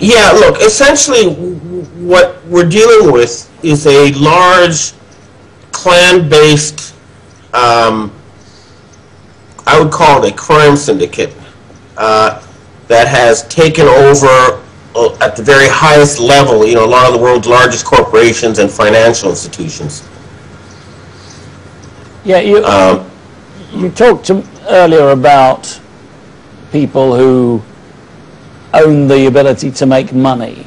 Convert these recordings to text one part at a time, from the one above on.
Yeah, look, essentially what we're dealing with is a large clan-based, I would call it a crime syndicate, that has taken over at the very highest level, a lot of the world's largest corporations and financial institutions. Yeah, you talked earlier about people who own the ability to make money.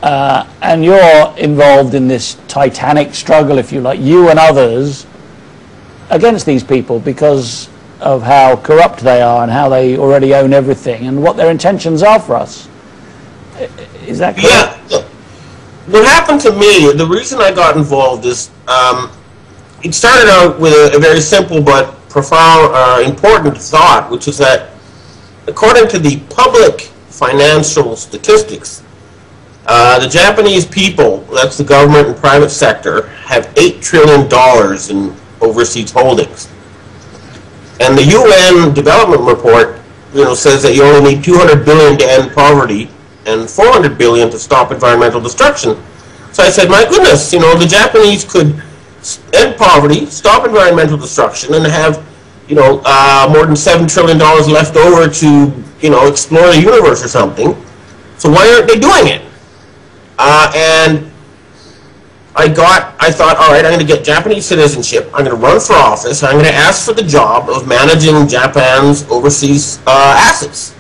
And you're involved in this titanic struggle, if you like, you and others, against these people because of how corrupt they are and how they already own everything and what their intentions are for us. Is that correct? Yeah. What happened to me, the reason I got involved is it started out with a very simple but profound, important thought, which is that according to the public financial statistics, the Japanese people, that's the government and private sector, have $8 trillion in overseas holdings. And the UN Development Report, says that you only need 200 billion to end poverty and 400 billion to stop environmental destruction. So I said, my goodness, the Japanese could end poverty, stop environmental destruction, and have, more than $7 trillion left over to, explore the universe or something. So why aren't they doing it? And I thought, all right, I'm going to get Japanese citizenship. I'm going to run for office. I'm going to ask for the job of managing Japan's overseas assets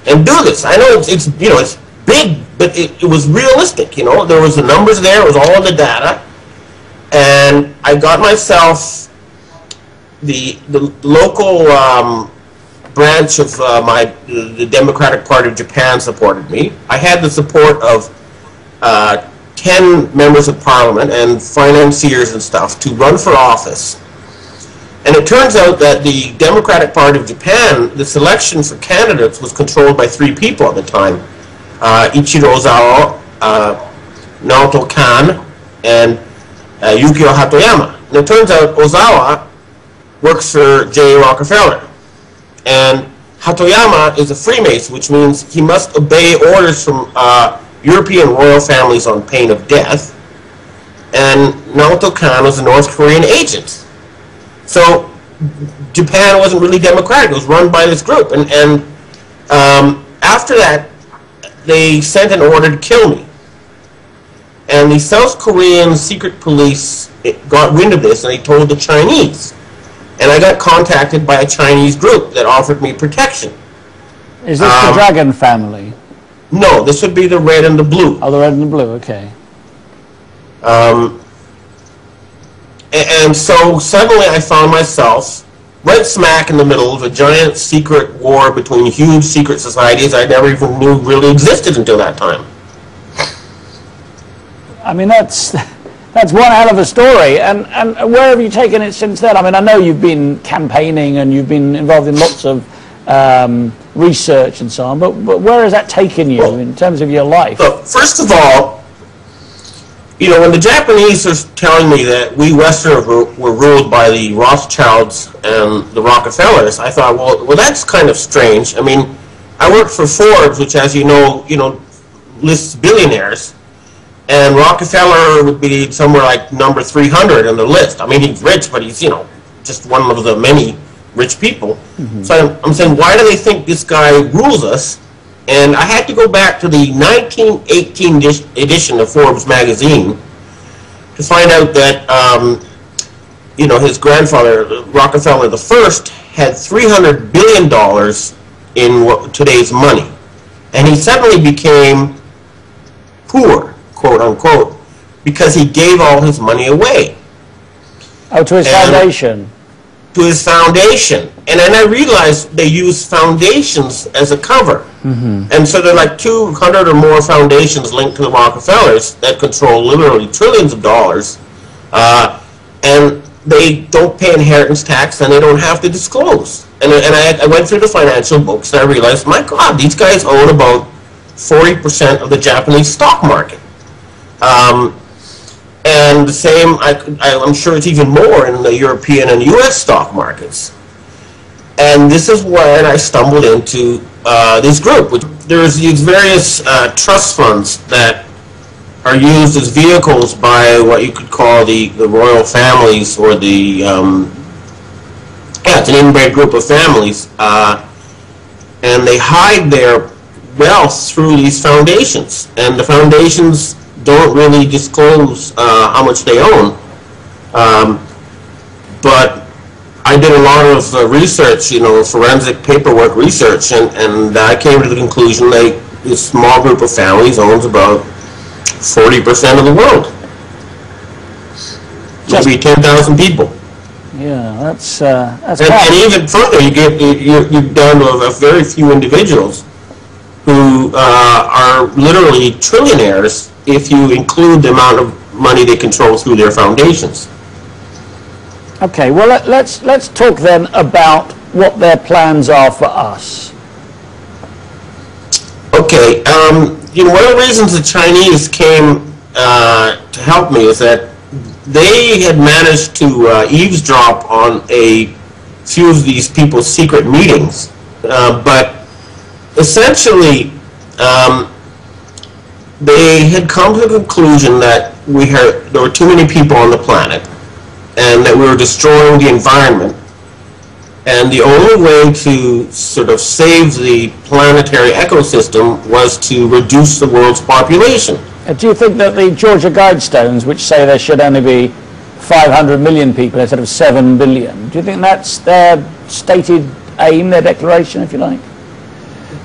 and do this. I know it's big, but it was realistic. There was the numbers there. It was all in the data, and I got myself the local branch of the Democratic Party of Japan supported me. I had the support of 10 members of parliament and financiers and stuff to run for office. And it turns out that the Democratic Party of Japan, the selection for candidates was controlled by 3 people at the time. Ichiro Ozawa, Naoto Kan, and Yukio Hatoyama. And it turns out Ozawa works for J. Rockefeller. And Hatoyama is a Freemason, which means he must obey orders from European royal families on pain of death, and Naoto Kan was a North Korean agent. So Japan wasn't really democratic. It was run by this group. And after that, they sent an order to kill me. And the South Korean secret police got wind of this, and they told the Chinese. And I got contacted by a Chinese group that offered me protection. Is this the Dragon family? No, this would be the red and the blue. Oh, the red and the blue, okay. And so suddenly I found myself right smack in the middle of a giant secret war between huge secret societies I never even knew really existed until that time. I mean, that's one hell of a story. And where have you taken it since then? I mean, I know you've been campaigning and you've been involved in lots of research and so on, but where has that taken you in terms of your life? Look, first of all, when the Japanese are telling me that we Westerners were ruled by the Rothschilds and the Rockefellers, I thought, well, that's kind of strange. I mean, I worked for Forbes, which, as you know, lists billionaires, and Rockefeller would be somewhere like number 300 on the list. I mean, he's rich, but he's, just one of the many rich people. Mm-hmm. So I'm saying, why do they think this guy rules us? And I had to go back to the 1918 edition of Forbes magazine to find out that, his grandfather, Rockefeller I, had $300 billion in today's money. And he suddenly became poor, quote unquote, because he gave all his money away. Oh, to his foundation. To his foundation. And then I realized they use foundations as a cover. Mm-hmm. And so there are like 200 or more foundations linked to the Rockefellers that control literally trillions of dollars. And they don't pay inheritance tax, and they don't have to disclose. And I went through the financial books, and I realized, my God, these guys own about 40% of the Japanese stock market. And the same, I'm sure it's even more in the European and U.S. stock markets. And this is when I stumbled into this group, which there's these various trust funds that are used as vehicles by what you could call the royal families, or the it's an inbred group of families, and they hide their wealth through these foundations, and the foundations don't really disclose how much they own. But I did a lot of research, forensic paperwork research, and I came to the conclusion that this small group of families owns about 40% of the world. Maybe 10,000 people. Yeah, that's and even further, you're down to a very few individuals who are literally trillionaires if you include the amount of money they control through their foundations. Okay, well, let's talk then about what their plans are for us. Okay, one of the reasons the Chinese came to help me is that they had managed to eavesdrop on a few of these people's secret meetings, but essentially they had come to the conclusion that there were too many people on the planet, and that we were destroying the environment, and the only way to sort of save the planetary ecosystem was to reduce the world's population. Do you think that the Georgia Guidestones, which say there should only be 500 million people instead of 7 billion, do you think that's their stated aim, their declaration, if you like?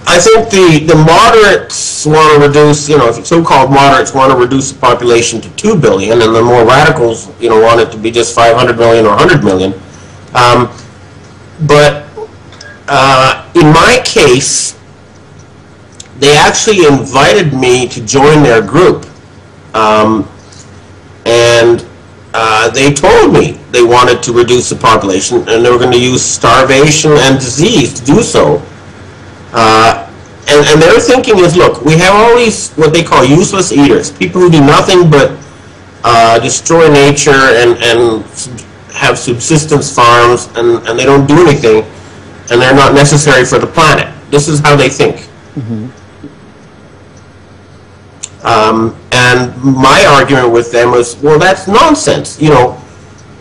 I think the moderates want to reduce, so-called moderates want to reduce the population to 2 billion, and the more radicals, want it to be just 500 million or 100 million. But in my case, they actually invited me to join their group, and they told me they wanted to reduce the population, and they were going to use starvation and disease to do so. And their thinking is, look, we have all these what they call useless eaters, people who do nothing but destroy nature and have subsistence farms, and they don't do anything, and they're not necessary for the planet. This is how they think. Mm-hmm. And my argument with them was, well, that's nonsense.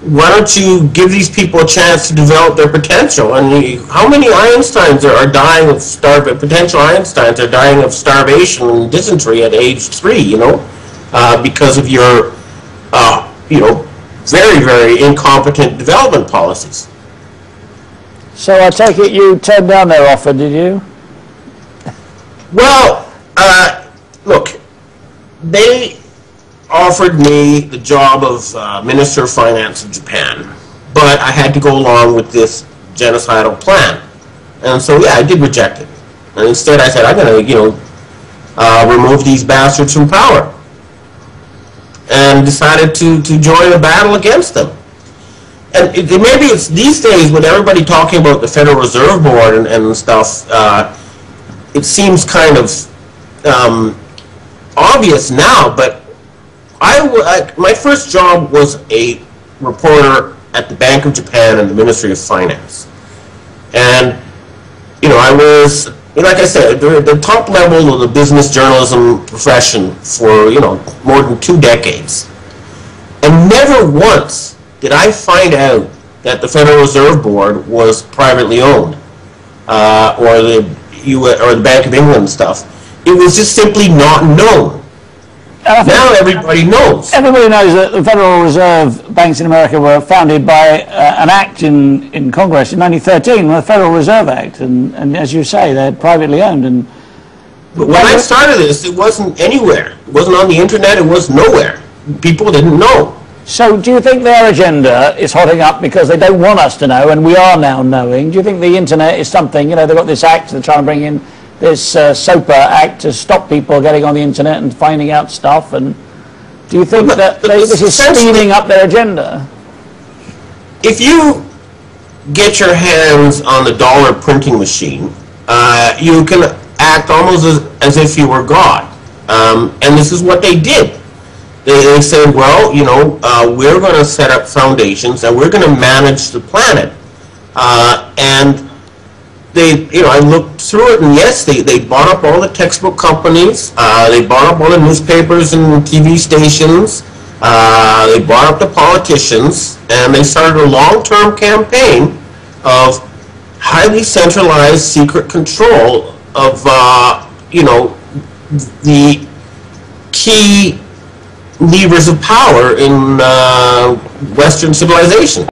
Why don't you give these people a chance to develop their potential? And how many Einsteins are dying of potential Einsteins are dying of starvation and dysentery at age 3, because of your, very, very incompetent development policies. So I take it you turned down their offer, did you? Well, look, they offered me the job of Minister of Finance of Japan, but I had to go along with this genocidal plan. And so, yeah, I did reject it. And instead I said, I'm going to, remove these bastards from power. And decided to join a battle against them. And maybe it's these days with everybody talking about the Federal Reserve Board and stuff, it seems kind of obvious now, but my first job was a reporter at the Bank of Japan and the Ministry of Finance. And, I was, like I said, the top level of the business journalism profession for, more than 2 decades. And never once did I find out that the Federal Reserve Board was privately owned, or the Bank of England stuff. It was just simply not known. Now everybody knows. Everybody knows that the Federal Reserve banks in America were founded by an act in Congress in 1913, the Federal Reserve Act, and as you say, they're privately owned. But when I started this, it wasn't anywhere. It wasn't on the internet. It was nowhere. People didn't know. So do you think their agenda is hotting up because they don't want us to know, and we are now knowing? Do you think the internet is something, they've got this act they're trying to bring in, this SOPA Act to stop people getting on the internet and finding out stuff, and do you think that this is speeding up their agenda? If you get your hands on the dollar printing machine, you can act almost as if you were God. And this is what they did. They said, well, we're going to set up foundations and we're going to manage the planet. And I looked through it, and yes, they bought up all the textbook companies, they bought up all the newspapers and TV stations, they bought up the politicians, and they started a long-term campaign of highly centralized secret control of, the key levers of power in Western civilization.